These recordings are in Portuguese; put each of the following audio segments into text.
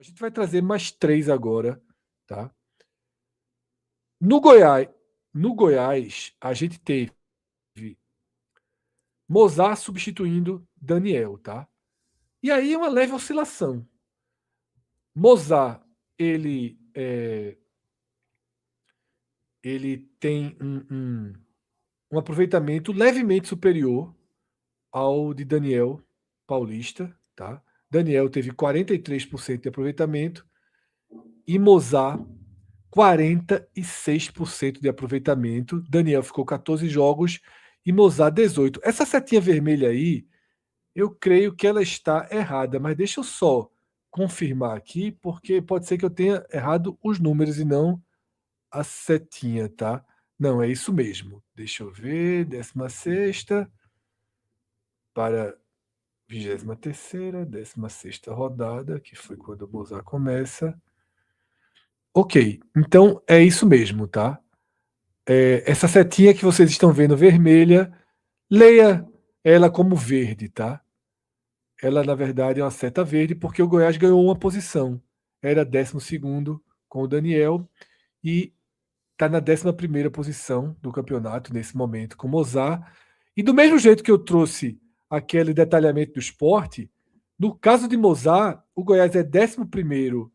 A gente vai trazer mais 3 agora, tá? No Goiás, a gente teve Mozart substituindo Daniel, tá? E aí uma leve oscilação. Mozart, ele tem um aproveitamento levemente superior ao de Daniel Paulista, tá? Daniel teve 43% de aproveitamento e Mozart 46% de aproveitamento. Daniel ficou 14 jogos e Mozart 18. Essa setinha vermelha aí, eu creio que ela está errada, mas deixa eu só confirmar aqui, porque pode ser que eu tenha errado os números e não a setinha, tá? Não, é isso mesmo. Deixa eu ver. 16ª para 23ª, 16ª rodada, que foi quando o Mozart começa. Ok, então é isso mesmo, tá? Essa setinha que vocês estão vendo vermelha, leia ela como verde, tá? Ela, na verdade, é uma seta verde porque o Goiás ganhou uma posição. Era 12º com o Daniel e está na 11ª posição do campeonato nesse momento com o Mozart. E do mesmo jeito que eu trouxe aquele detalhamento do esporte, no caso de Mozart, o Goiás é 11º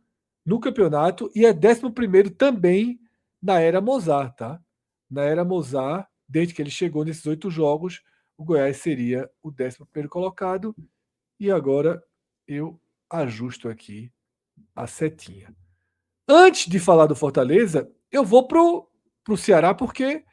no campeonato e é 11º também na era Mozart, tá? Na era Mozart, desde que ele chegou nesses 8 jogos, o Goiás seria o 11º colocado. E agora eu ajusto aqui a setinha. Antes de falar do Fortaleza, eu vou pro Ceará porque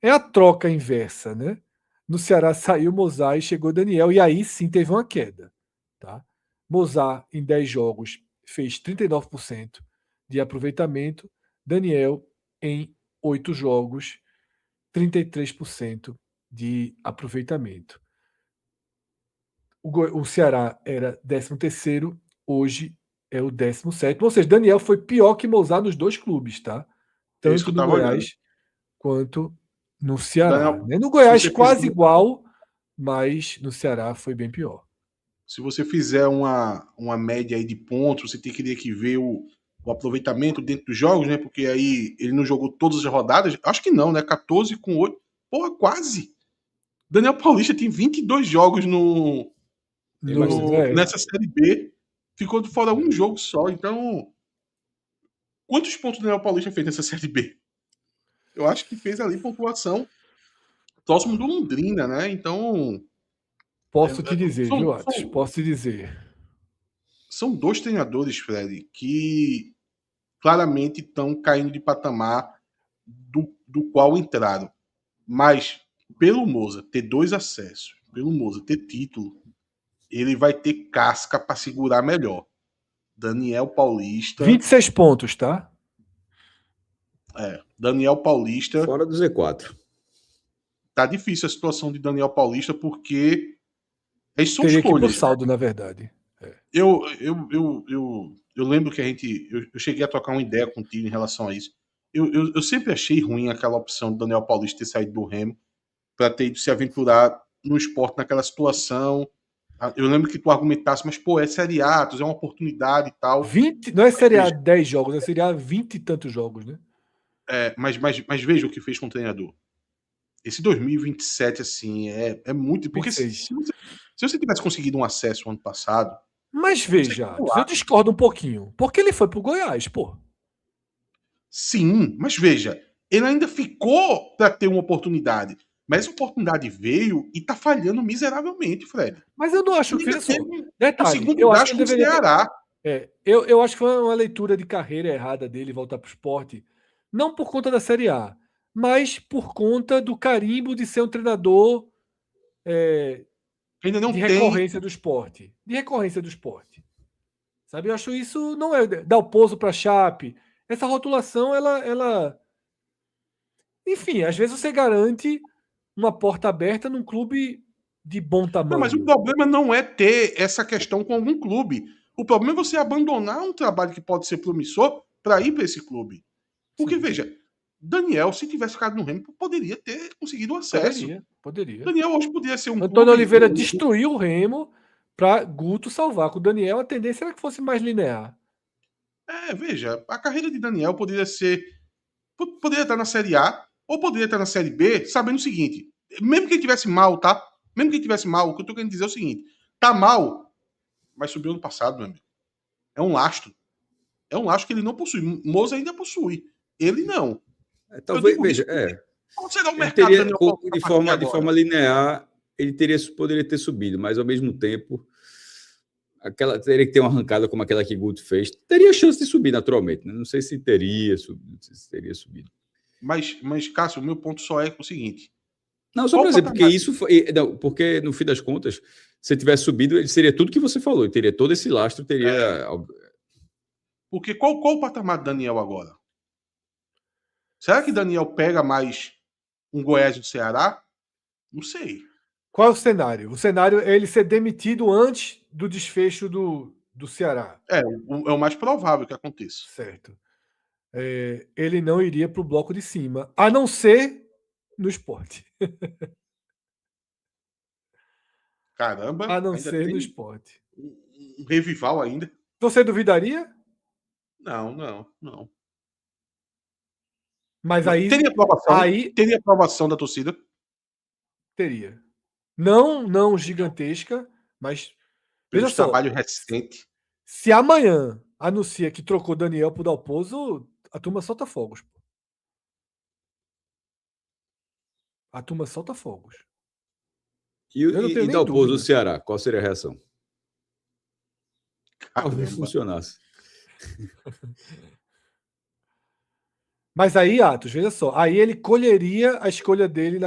é a troca inversa, né? No Ceará saiu Mozart e chegou Daniel, e aí sim teve uma queda. Tá? Mozart, em 10 jogos, fez 39% de aproveitamento. Daniel, em 8 jogos, 33% de aproveitamento. O Ceará era 13º, hoje é o 17º. Ou seja, Daniel foi pior que Mozart nos dois clubes, tá? É isso que Tanto eu no tava olhando. Goiás quanto no Ceará. Daniel, Né? No se Goiás você fizer, quase igual, mas no Ceará foi bem pior. se você fizer uma média aí de pontos, você teria que ver o aproveitamento dentro dos jogos, né? Porque aí ele não jogou todas as rodadas. Acho que não, né? 14 com 8. Porra, quase. Daniel Paulista tem 22 jogos nessa Série B. Ficou de fora um jogo só. Então, quantos pontos o Daniel Paulista fez nessa Série B? Eu acho que fez ali pontuação próximo do Londrina, né? Então, Posso te dizer, são, viu, Atos? são, Posso te dizer. são dois treinadores, Fred, que claramente estão caindo de patamar do qual entraram. Mas, pelo Moza ter 2 acessos, pelo Moza ter título, ele vai ter casca para segurar melhor. Daniel Paulista. 26 pontos, tá? Daniel Paulista. Fora do Z4. Tá difícil a situação de Daniel Paulista porque eles são Teria que ir pro escolhas. saldo, na verdade. Eu lembro que eu cheguei a trocar uma ideia contigo em relação a isso. Eu sempre achei ruim aquela opção do Daniel Paulista ter saído do Remo para ter ido se aventurar no esporte naquela situação. Eu lembro que tu argumentasse, mas pô, é Série A, é uma oportunidade e tal. 20, não é Série A 10 jogos, é Série A 20 e tantos jogos, né? Mas veja o que fez com o treinador. Esse 2027, assim, é muito. Porque se você tivesse conseguido um acesso ano passado. Mas veja, eu discordo um pouquinho. Porque ele foi pro Goiás, pô. Sim, mas veja, ele ainda ficou para ter uma oportunidade. Mas a oportunidade veio e tá falhando miseravelmente, Fred. Mas eu não acho que. Detalhe, segundo eu acho gasto que ele com o deveria Ceará. Eu acho que foi uma leitura de carreira errada dele voltar pro esporte. Não por conta da Série A, mas por conta do carimbo de ser um treinador Ainda não de tem. recorrência do esporte. De recorrência do esporte. Sabe? Eu acho isso não é dar o pouso para Chape. Essa rotulação, ela. Enfim, às vezes você garante uma porta aberta num clube de bom tamanho. Não, mas o problema não é ter essa questão com algum clube. O problema é você abandonar um trabalho que pode ser promissor para ir para esse clube. Porque, veja, Daniel, se tivesse ficado no Remo, poderia ter conseguido o acesso. Poderia. Daniel hoje poderia ser um Antônio Oliveira destruiu o Remo para Guto salvar. Com o Daniel, a tendência era que fosse mais linear. Veja, a carreira de Daniel poderia estar na Série A ou poderia estar na Série B, sabendo o seguinte, mesmo que ele tivesse mal, tá? Mesmo que ele tivesse mal, o que eu tô querendo dizer é o seguinte, tá mal, mas subiu ano passado, meu amigo. É um lastro. É um lastro que ele não possui. Moza ainda possui. Ele não. Eu Talvez, digo veja, isso porque qual será o ele mercado teria, Daniel Paulista de a partir de forma agora? linear, ele poderia ter subido, mas ao mesmo tempo, teria que ter uma arrancada como aquela que Guto fez. Teria chance de subir naturalmente, né? Não sei se teria subido, se teria subido. Mas, Cássio, o meu ponto só é o seguinte. Não, só para dizer, porque isso foi. Não, porque, no fim das contas, se tivesse subido, ele seria tudo que você falou, ele teria todo esse lastro, teria. Porque qual o patamar de Daniel agora? Será que Daniel pega mais um Goiás do Ceará? Não sei. Qual é o cenário? O cenário é ele ser demitido antes do desfecho do Ceará. É o mais provável que aconteça. Certo. Ele não iria para o bloco de cima, a não ser no esporte. Caramba, A não ainda ser no tem esporte. um revival ainda? Você duvidaria? Não. Mas aí Teria aprovação da torcida? teria. Não gigantesca, mas Pelo veja só. trabalho recente. Se amanhã anuncia que trocou Daniel por Dalpozo, a turma solta fogos. A turma solta fogos. Eu não tenho E nem Dalpozo do dúvida. Ceará, qual seria a reação? Talvez Caramba. funcionasse. Mas aí, Atos, veja só. Aí ele colheria a escolha dele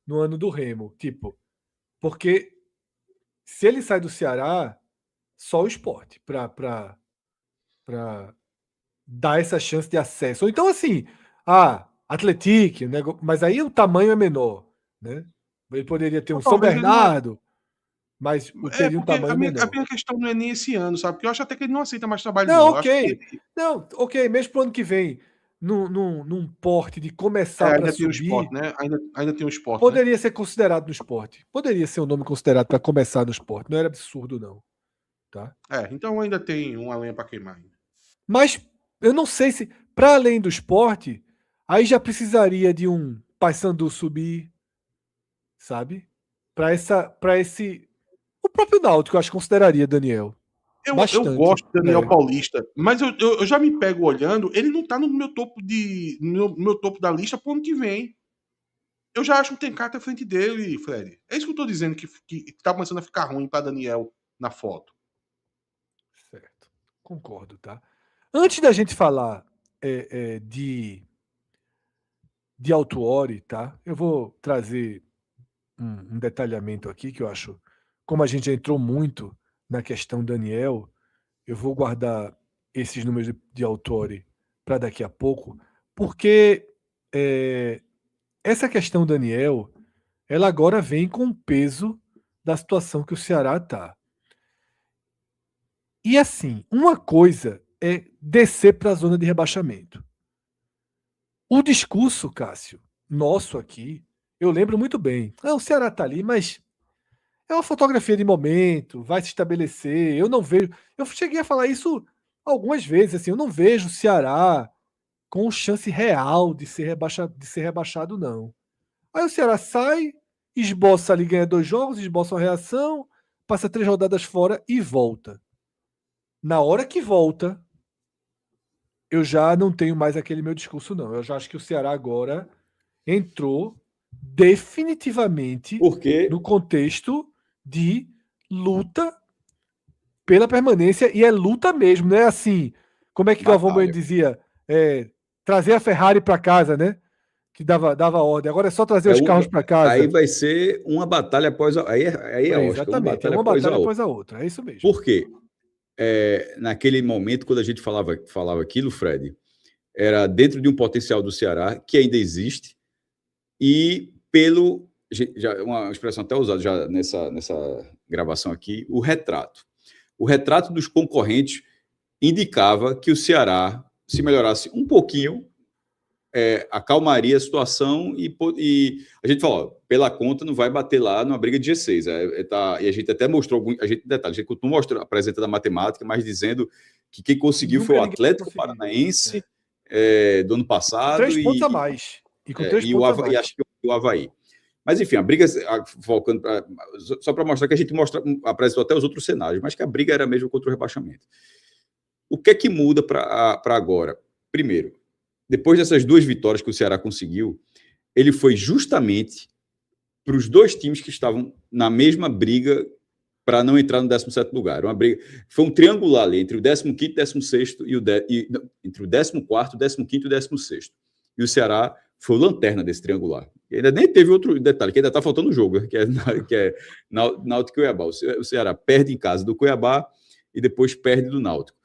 no ano do Remo. Tipo, porque se ele sai do Ceará, só o esporte para dar essa chance de acesso. Ou então, assim, Atlético, né? Mas aí o tamanho é menor, né? Ele poderia ter Ou um São talvez ele não. Bernardo, mas teria um Porque tamanho a menor. minha questão não é nem esse ano, sabe? Porque eu acho até que ele não aceita mais trabalho, Não, não. Eu acho ok. que Não, ok. Mesmo pro ano que vem, num porte de começar para ainda tem o subir, esporte, né? Ainda tem o esporte, né? poderia ser considerado no esporte. Poderia ser um nome considerado para começar no esporte. Não era absurdo, não. Tá? Então ainda tem uma lenha para queimar. Mas eu não sei se, para além do esporte, aí já precisaria de um Paysandu subir, sabe? Para esse. O próprio Náutico, eu acho que consideraria, Daniel. Eu Bastante. gosto do Daniel Paulista, mas eu já me pego olhando, ele não tá no meu topo no meu topo da lista pro ano que vem. Eu já acho que tem carta à frente dele, Fred. É isso que eu tô dizendo, que tá começando a ficar ruim para Daniel na foto. Certo. Concordo, tá? Antes da gente falar de Autuori, tá? Eu vou trazer um detalhamento aqui que eu acho, como a gente já entrou muito na questão Daniel, eu vou guardar esses números de Autuori para daqui a pouco, porque essa questão Daniel, ela agora vem com o peso da situação que o Ceará está. E assim, uma coisa é descer para a zona de rebaixamento. O discurso, Cássio, nosso aqui, eu lembro muito bem. O Ceará está ali, mas é uma fotografia de momento, vai se estabelecer. Eu não vejo. Eu cheguei a falar isso algumas vezes. Assim, eu não vejo o Ceará com chance real de ser rebaixado, não. Aí o Ceará sai, esboça ali, ganha 2 jogos, esboça uma reação, passa 3 rodadas fora e volta. Na hora que volta, eu já não tenho mais aquele meu discurso, não. Eu já acho que o Ceará agora entrou definitivamente no contexto de luta pela permanência, e é luta mesmo, não é assim. Como é que Galvão Bueno dizia? Trazer a Ferrari para casa, né? Que dava ordem. Agora é só trazer os carros para casa. Aí vai ser uma batalha após a. Aí é Oscar, exatamente, uma batalha após a outra. É isso mesmo. Por quê? Naquele momento, quando a gente falava aquilo, Fred, era dentro de um potencial do Ceará que ainda existe, e já uma expressão até usada já nessa gravação aqui, o retrato. O retrato dos concorrentes indicava que o Ceará, se melhorasse um pouquinho, acalmaria a situação e a gente fala, ó, pela conta não vai bater lá numa briga de G6. E a gente até mostrou a gente continua apresentando a matemática, mas dizendo que quem conseguiu foi o Atlético Paranaense do ano passado. 3 pontos a mais. E com 3 pontos a mais. E acho que o Avaí. Mas, enfim, a briga, focando só para mostrar que a gente apresentou até os outros cenários, mas que a briga era mesmo contra o rebaixamento. O que é que muda para agora? Primeiro, depois dessas 2 vitórias que o Ceará conseguiu, ele foi justamente para os 2 times que estavam na mesma briga para não entrar no 17º lugar. Uma briga, foi um triangular ali entre o 15º e 16º entre o 14º, 15º e 16º. E o Ceará foi o lanterna desse triangular. E ainda nem teve outro detalhe, que ainda está faltando o jogo, que é Náutico e Cuiabá. O Ceará perde em casa do Cuiabá e depois perde do Náutico.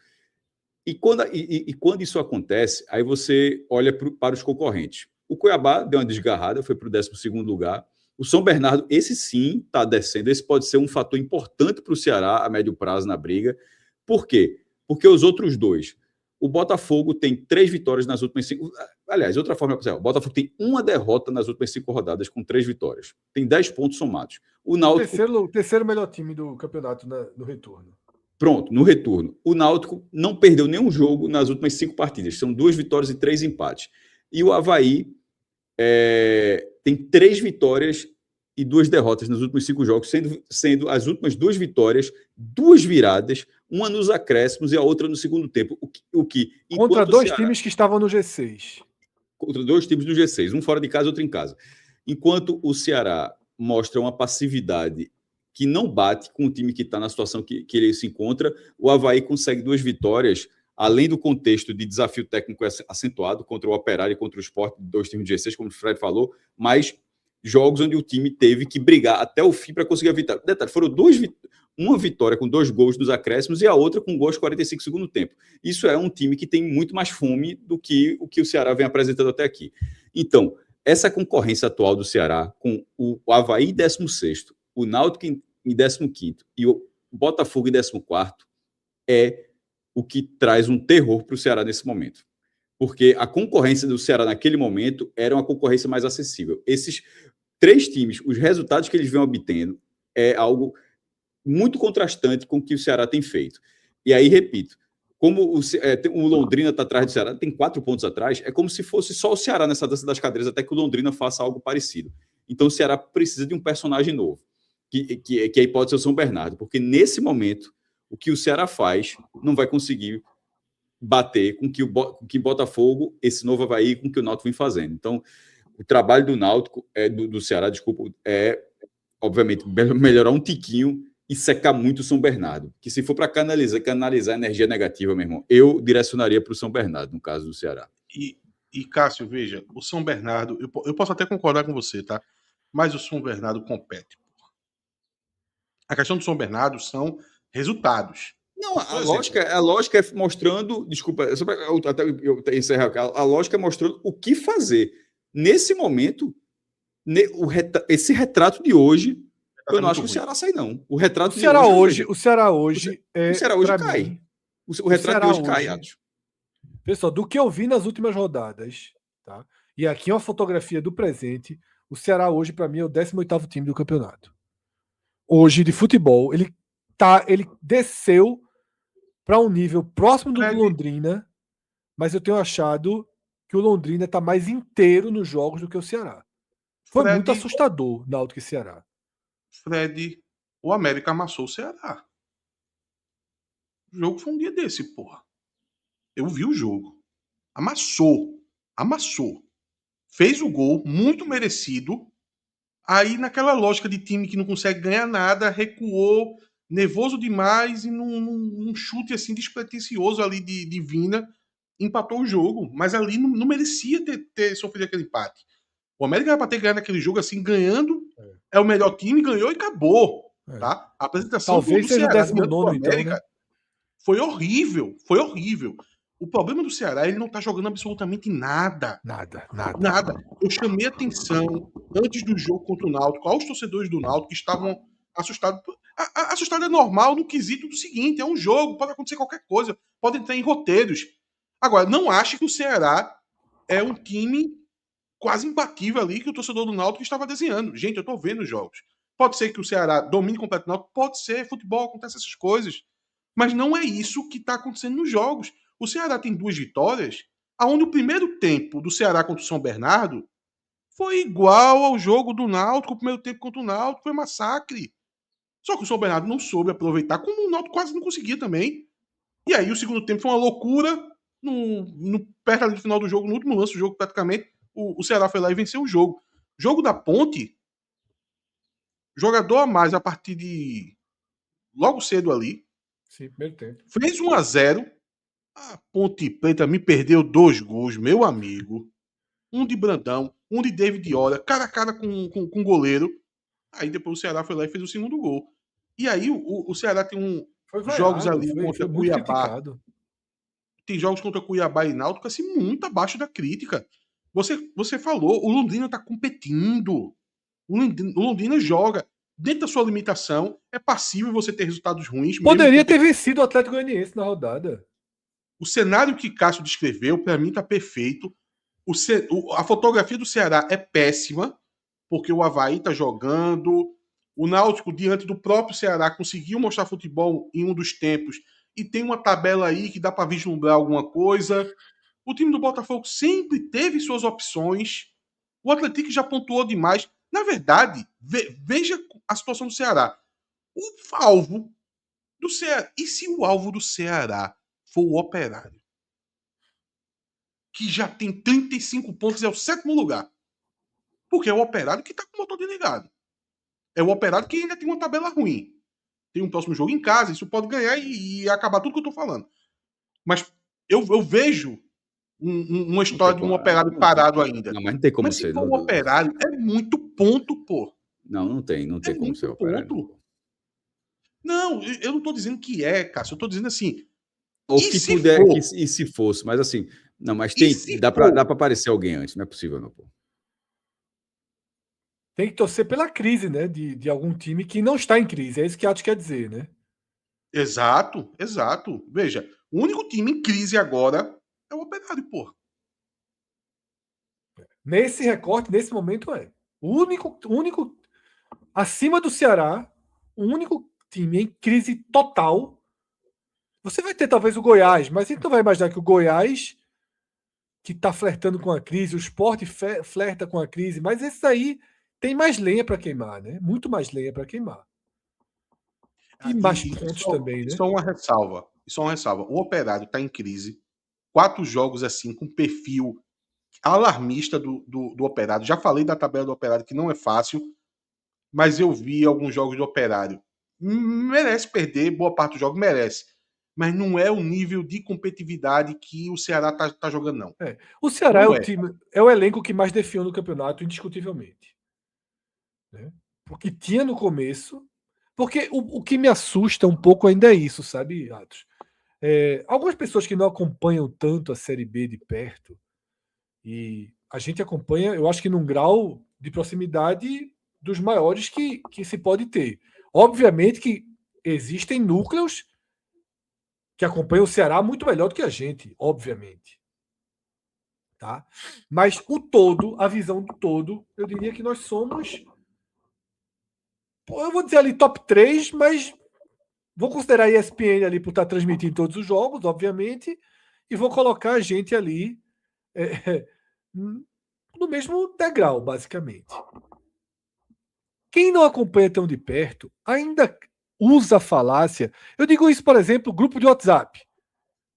E quando isso acontece, aí você olha para os concorrentes. O Cuiabá deu uma desgarrada, foi para o 12º lugar. O São Bernardo, esse sim está descendo. Esse pode ser um fator importante para o Ceará a médio prazo na briga. Por quê? Porque os outros 2, o Botafogo tem 3 vitórias nas últimas 5. Aliás, outra forma é o Botafogo tem 1 derrota nas últimas 5 rodadas com 3 vitórias. Tem 10 pontos somados. O Náutico, o terceiro melhor time do campeonato no retorno. Pronto, no retorno. O Náutico não perdeu nenhum jogo nas últimas 5 partidas. São 2 vitórias e 3 empates. E o Avaí tem 3 vitórias e 2 derrotas nos últimos 5 jogos, sendo as últimas 2 vitórias, 2 viradas, uma nos acréscimos e a outra no segundo tempo. Contra 2 times que estavam no G6. Contra 2 times do G6, um fora de casa e outro em casa. Enquanto o Ceará mostra uma passividade que não bate com o time que está na situação que ele se encontra, o Avaí consegue 2 vitórias, além do contexto de desafio técnico acentuado contra o Operário e contra o Sport, 2 times de G6, como o Fred falou, mas jogos onde o time teve que brigar até o fim para conseguir a vitória. Detalhe, foram uma vitória com 2 gols nos acréscimos e a outra com gols 45 segundo tempo. Isso é um time que tem muito mais fome do que o que o Ceará vem apresentando até aqui. Então, essa concorrência atual do Ceará com o Avaí em 16º, o Náutico em 15º e o Botafogo em 14º é o que traz um terror para o Ceará nesse momento. Porque a concorrência do Ceará naquele momento era uma concorrência mais acessível. Esses 3 times, os resultados que eles vêm obtendo é algo muito contrastante com o que o Ceará tem feito. E aí, repito, como o Londrina está atrás do Ceará, tem 4 pontos atrás, é como se fosse só o Ceará nessa dança das cadeiras até que o Londrina faça algo parecido. Então o Ceará precisa de um personagem novo, que aí pode ser o São Bernardo, porque nesse momento o que o Ceará faz não vai conseguir bater com que Botafogo, esse novo Avaí, com que o Náutico vem fazendo. Então, o trabalho do Náutico, do Ceará, desculpa, obviamente, melhorar um tiquinho e secar muito o São Bernardo. Que se for para canalizar energia negativa, meu irmão, eu direcionaria para o São Bernardo, no caso do Ceará. E Cássio, veja, o São Bernardo, eu posso até concordar com você, tá? Mas o São Bernardo compete. A questão do São Bernardo são resultados. Não, a lógica é mostrando, desculpa, até eu encerrar, a lógica é mostrando o que fazer. Nesse momento, esse retrato de hoje, eu não acho que o Ceará sai, não. O retrato de hoje. O Ceará hoje cai. Mim, o retrato de hoje cai, acho. Pessoal, do que eu vi nas últimas rodadas, tá? E aqui é uma fotografia do presente, o Ceará hoje, para mim, é o 18º time do campeonato. Hoje, de futebol, ele desceu para um nível próximo do Londrina, mas eu tenho achado que o Londrina está mais inteiro nos jogos do que o Ceará. Foi muito assustador, Náutico e Ceará. Fred, o América amassou o Ceará. O jogo foi um dia desse, porra. Eu vi o jogo. Amassou. Fez o gol, muito merecido. Aí, naquela lógica de time que não consegue ganhar nada, recuou, nervoso demais e num chute assim despretensioso ali de Vina, empatou o jogo. Mas ali não merecia ter sofrido aquele empate. O América era para ter ganhado aquele jogo assim, ganhando. É o melhor time, ganhou e acabou. Tá? A apresentação talvez seja o 19º, América, então, né? foi horrível. O problema do Ceará, ele não tá jogando absolutamente nada. Nada. Eu chamei atenção, antes do jogo contra o Náutico, aos torcedores do Náutico que estavam assustados. Assustado é normal no quesito do seguinte, é um jogo, pode acontecer qualquer coisa, pode entrar em roteiros. Agora, não ache que o Ceará é um time quase imbatível ali que o torcedor do Náutico estava desenhando. Gente, eu tô vendo os jogos. Pode ser que o Ceará domine completo o Náutico, pode ser, futebol, acontece essas coisas. Mas não é isso que está acontecendo nos jogos. O Ceará tem 2 vitórias, aonde o primeiro tempo do Ceará contra o São Bernardo foi igual ao jogo do Náutico, o primeiro tempo contra o Náutico, foi massacre. Só que o São Bernardo não soube aproveitar, como o Náutico quase não conseguia também. E aí o segundo tempo foi uma loucura, perto ali do final do jogo, no último lance do jogo praticamente, o Ceará foi lá e venceu o jogo. Jogo da Ponte, jogador a mais a partir de logo cedo ali. Sim, primeiro tempo. Fez 1-0. A Ponte Preta me perdeu 2 gols, meu amigo. Um de Brandão, um de David Ora, cara a cara com o goleiro. Aí depois o Ceará foi lá e fez o segundo gol. E aí o Ceará tem jogos ali contra Cuiabá. Tem jogos contra Cuiabá e Náutico assim, muito abaixo da crítica. Você falou, o Londrina está competindo. O Londrina joga dentro da sua limitação. É passível você ter resultados ruins. Poderia ter vencido o Atlético Goianiense na rodada. O cenário que Cássio descreveu, para mim, está perfeito. A fotografia do Ceará é péssima, porque o Avaí está jogando. O Náutico, diante do próprio Ceará, conseguiu mostrar futebol em um dos tempos. E tem uma tabela aí que dá para vislumbrar alguma coisa. O time do Botafogo sempre teve suas opções. O Atlético já pontuou demais. Na verdade, veja a situação do Ceará. O alvo do Ceará. E se o alvo do Ceará for o Operário? Que já tem 35 pontos e é o 7º lugar. Porque é o Operário que está com o motor desligado. É o Operário que ainda tem uma tabela ruim. Tem um próximo jogo em casa, isso pode ganhar e acabar tudo que eu estou falando. Mas eu vejo uma história de um Operário parado ainda. Não, mas não tem como mas ser. Se for o Operário, é muito ponto, pô. Não tem como ser o Operário. Ponto. Não, eu não estou dizendo que é, Cássio. Eu estou dizendo assim. Ou que puder, e se fosse, mas assim, não, mas dá para aparecer alguém antes, não é possível, não, pô. Tem que torcer pela crise, né? De algum time que não está em crise. É isso que Atos quer dizer, né? Exato. Veja, o único time em crise agora é o Operário, pô. Nesse recorte, nesse momento, é. O único acima do Ceará, o único time em crise total. Você vai ter talvez o Goiás, mas a gente não vai imaginar que o Goiás, que está flertando com a crise, o Sport flerta com a crise, mas esse aí tem mais lenha para queimar, né? Muito mais lenha para queimar. E mais pontos também, né? Só uma ressalva. O Operário está em crise. 4 jogos assim, com perfil alarmista do Operário. Já falei da tabela do Operário, que não é fácil, mas eu vi alguns jogos do Operário. Merece perder, boa parte dos jogos merece. Mas não é o nível de competitividade que o Ceará tá jogando, não. O Ceará é o elenco que mais defiou no campeonato, indiscutivelmente. Né? Porque tinha no começo. Porque o que me assusta um pouco ainda é isso, sabe, Atos? Algumas pessoas que não acompanham tanto a Série B de perto, e a gente acompanha, eu acho que num grau de proximidade dos maiores que se pode ter. Obviamente que existem núcleos que acompanham o Ceará muito melhor do que a gente, obviamente. Tá? Mas o todo, a visão do todo, eu diria que nós somos, eu vou dizer ali top 3, mas vou considerar a ESPN ali por estar transmitindo todos os jogos, obviamente, e vou colocar a gente ali no mesmo degrau, basicamente. Quem não acompanha tão de perto ainda usa a falácia. Eu digo isso, por exemplo, grupo de WhatsApp.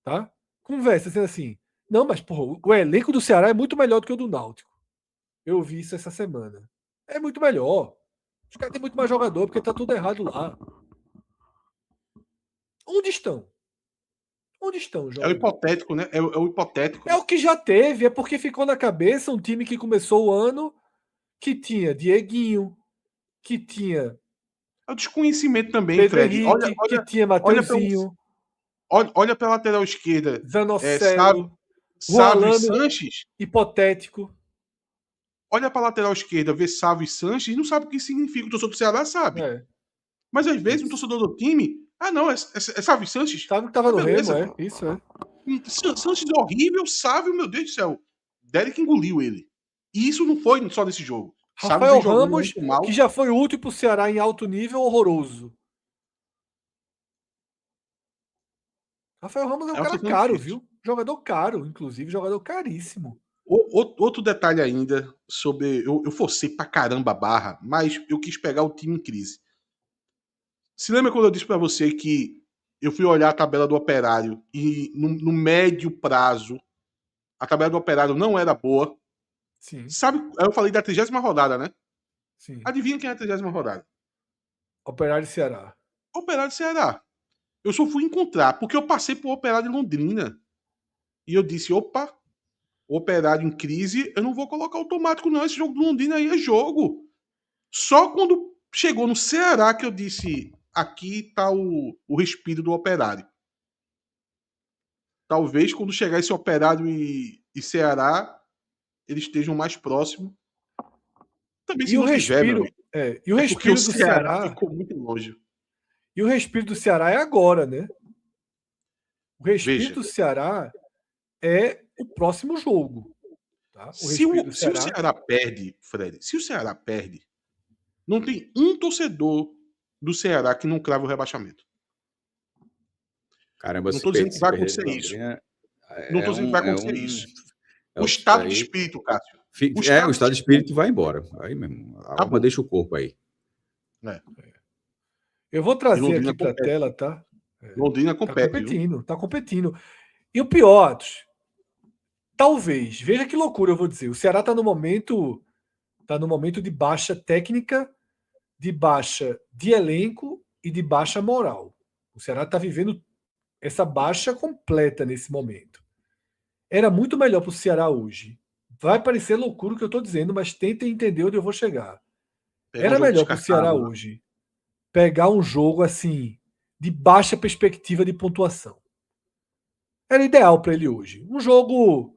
Tá? Conversa dizendo assim, não, mas porra, o elenco do Ceará é muito melhor do que o do Náutico. Eu vi isso essa semana. É muito melhor. Os caras têm muito mais jogador, porque tá tudo errado lá. Onde estão? Onde estão os jogadores? É o hipotético, né? É o hipotético. É o que já teve, é porque ficou na cabeça um time que começou o ano que tinha Dieguinho, que tinha... É o desconhecimento também, Pedro Fred. Henrique, que tinha Mateuzinho. Olha para a lateral esquerda. Zanocelo. Sávio e Sanches. Hipotético. Olha para a lateral esquerda, vê Sávio e Sanches, não sabe o que significa. O torcedor do Ceará sabe. Mas às vezes o torcedor do time... Ah, não, é Sávio e Sanches. Sávio que estava no Remo, Isso, Sanches é horrível, Sávio, meu Deus do céu. Derek engoliu ele. E isso não foi só nesse jogo. Rafael Ramos, que já foi útil pro Ceará em alto nível, horroroso. Rafael Ramos é um cara caro, viu? Jogador caro, inclusive, jogador caríssimo. Outro detalhe ainda sobre... Eu forcei pra caramba a barra, mas eu quis pegar o time em crise. Se lembra quando eu disse pra você que eu fui olhar a tabela do Operário e no médio prazo a tabela do Operário não era boa? Sim. Sabe, eu falei da 30ª rodada, né? Sim. Adivinha quem é a 30ª rodada? Operário de Ceará. Operário de Ceará. Eu só fui encontrar, porque eu passei por Operário de Londrina. E eu disse, opa, Operário em crise, eu não vou colocar automático não, esse jogo do Londrina aí é jogo. Só quando chegou no Ceará que eu disse, aqui tá o respiro do Operário. Talvez quando chegar esse Operário e Ceará, eles estejam mais próximos. Também se E o não tiver, meu respiro, amigo, e o respiro porque do o Ceará Ceará ficou muito longe. E o respiro do Ceará é agora, né? O respiro Veja, do Ceará é o próximo jogo. Tá? O se respiro do o Ceará. Ceará perde, Fred, se o Ceará perde, não tem um torcedor do Ceará que não crava o rebaixamento. Caramba, Não estou dizendo que vai acontecer isso. Não estou dizendo que vai acontecer isso. O estado de espírito, Cássio. O estado de espírito vai embora. Aí mesmo. A alma deixa o corpo aí. Eu vou trazer aqui para a tela, tá? Londrina compete. Tá competindo. E o pior, Atos, talvez, veja que loucura eu vou dizer. O Ceará está no momento de baixa técnica, de baixa de elenco e de baixa moral. O Ceará está vivendo essa baixa completa nesse momento. Era muito melhor para o Ceará hoje. Vai parecer loucura o que eu estou dizendo, mas tentem entender onde eu vou chegar. Era melhor para o Ceará hoje pegar um jogo assim de baixa perspectiva de pontuação. Era ideal para ele hoje. Um jogo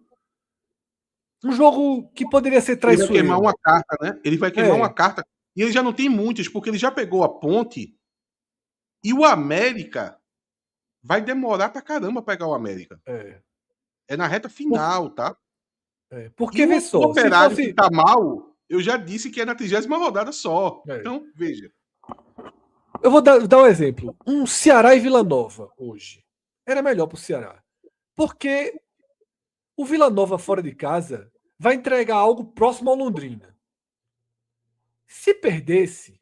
que poderia ser traiçoeiro. Ele vai queimar uma carta, né? Ele vai queimar uma carta. E ele já não tem muitas, porque ele já pegou a Ponte e o América vai demorar pra caramba pegar o América. É na reta final, tá? Porque, vê só, o Operário que tá mal, eu já disse que é na 30ª rodada só. Então, veja. Eu vou dar um exemplo. Um Ceará e Vila Nova hoje. Era melhor pro Ceará. Porque o Vila Nova fora de casa vai entregar algo próximo ao Londrina. Se perdesse,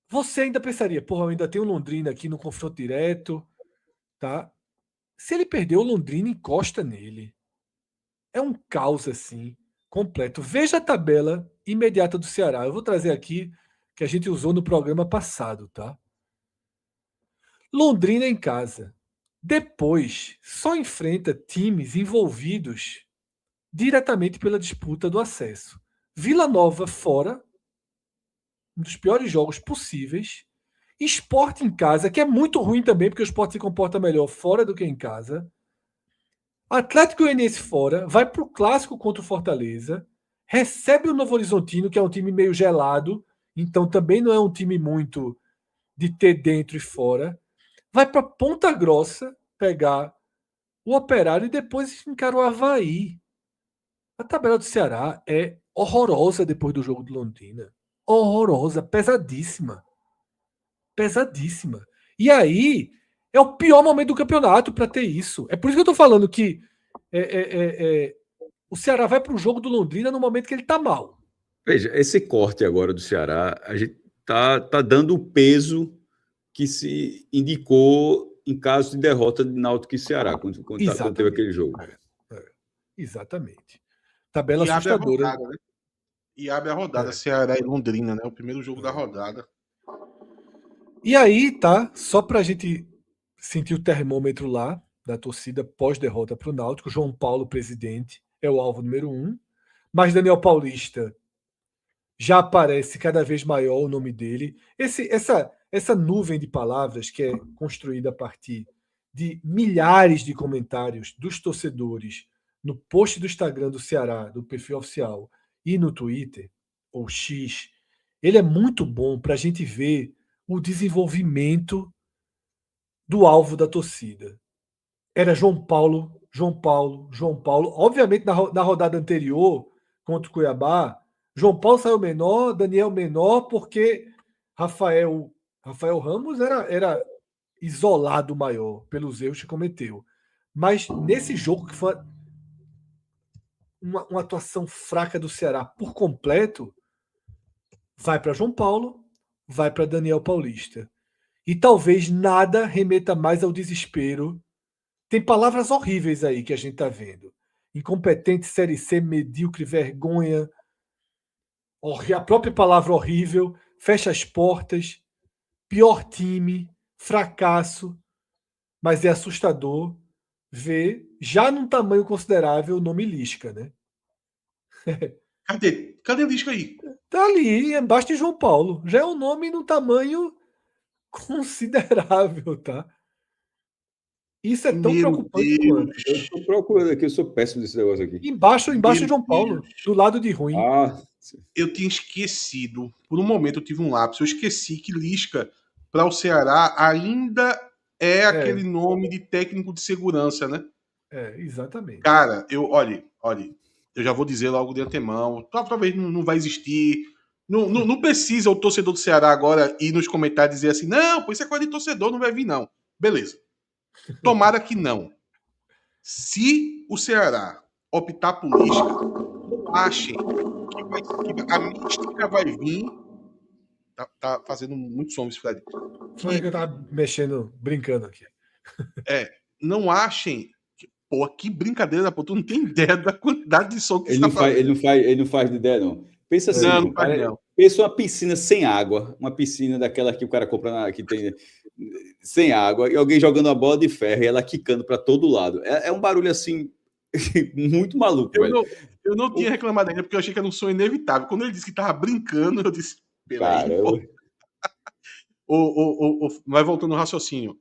você ainda pensaria, porra, eu ainda tenho o Londrina aqui no confronto direto, tá? Se ele perder, o Londrina encosta nele. É um caos assim, completo. Veja a tabela imediata do Ceará. Eu vou trazer aqui que a gente usou no programa passado, tá? Londrina em casa. Depois, só enfrenta times envolvidos diretamente pela disputa do acesso. Vila Nova fora, um dos piores jogos possíveis. Sport em casa, que é muito ruim também, porque o Sport se comporta melhor fora do que em casa. Atlético Goianiense fora, vai para o clássico contra o Fortaleza, recebe o Novo Horizontino, que é um time meio gelado, então também não é um time muito de ter dentro e fora. Vai para Ponta Grossa pegar o Operário e depois encara o Avaí. A tabela do Ceará é horrorosa depois do jogo de Londrina. Horrorosa, pesadíssima. Pesadíssima. E aí, é o pior momento do campeonato para ter isso. É por isso que eu estou falando que o Ceará vai para o jogo do Londrina no momento que ele está mal. Veja, esse corte agora do Ceará, a gente tá dando o peso que se indicou em caso de derrota de Náutico e Ceará, quando teve aquele jogo. Exatamente. Tabela assustadora. Rodada, né? E abre a rodada, Ceará e Londrina, né? O primeiro jogo da rodada. E aí, tá? Só pra gente sentir o termômetro lá da torcida pós-derrota pro Náutico, João Paulo, presidente, é o alvo número 1. Mas Daniel Paulista já aparece cada vez maior o nome dele. Essa nuvem de palavras que é construída a partir de milhares de comentários dos torcedores no post do Instagram do Ceará, do perfil oficial, e no Twitter, ou X, ele é muito bom para a gente ver o desenvolvimento do alvo da torcida. Era João Paulo João Paulo. Obviamente, na rodada anterior, contra o Cuiabá, João Paulo saiu menor, Daniel menor, porque Rafael Ramos era isolado maior pelos erros que cometeu. Mas nesse jogo, que foi uma atuação fraca do Ceará por completo, vai para João Paulo, vai para Daniel Paulista. E talvez nada remeta mais ao desespero. Tem palavras horríveis aí que a gente tá vendo. Incompetente, Série C, medíocre, vergonha. A própria palavra horrível. Fecha as portas. Pior time. Fracasso. Mas é assustador ver, já num tamanho considerável, o nome Lisca, né? Cadê a Lisca aí? Tá ali, embaixo de João Paulo. Já é um nome num tamanho considerável, tá? Isso é tão Meu preocupante Deus. quanto. Eu estou procurando aqui, eu sou péssimo nesse negócio aqui. Embaixo de Meu João Paulo, Deus. do lado de ruim. Ah, Eu tinha esquecido. Por um momento eu tive um lapso. Eu esqueci que Lisca, para o Ceará, ainda é aquele nome de técnico de segurança, né? Exatamente. Cara, olhe, eu já vou dizer logo de antemão. Talvez não vai existir. Não precisa o torcedor do Ceará agora ir nos comentários dizer assim: não, pô, isso é coisa de torcedor, não vai vir, não. Beleza. Tomara que não. Se o Ceará optar por Lisca, não achem que a mística vai vir. Tá fazendo muito som esse Fred. Foi que eu tava mexendo, brincando aqui. Não achem. Pô, que brincadeira, pô. Tu não tem ideia da quantidade de som que ele você não tá faz, fazendo. ele não faz de ideia, não. Pensa assim, Não, pô, não faz não. pensa uma piscina sem água, uma piscina daquela que o cara compra que tem sem água, e alguém jogando uma bola de ferro e ela quicando para todo lado. É um barulho assim, muito maluco, velho. Eu não tinha reclamado ainda, porque eu achei que era um som inevitável. Quando ele disse que tava brincando, eu disse, peraí, pô. Mas voltando ao raciocínio,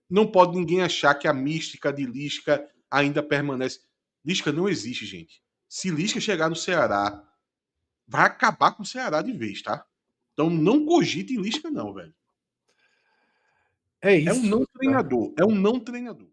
não pode ninguém achar que a mística de Lisca ainda permanece. Lisca não existe, gente. Se Lisca chegar no Ceará, vai acabar com o Ceará de vez, tá? Então não cogite em Lisca, não, velho. É É um isso. não treinador. É um não treinador.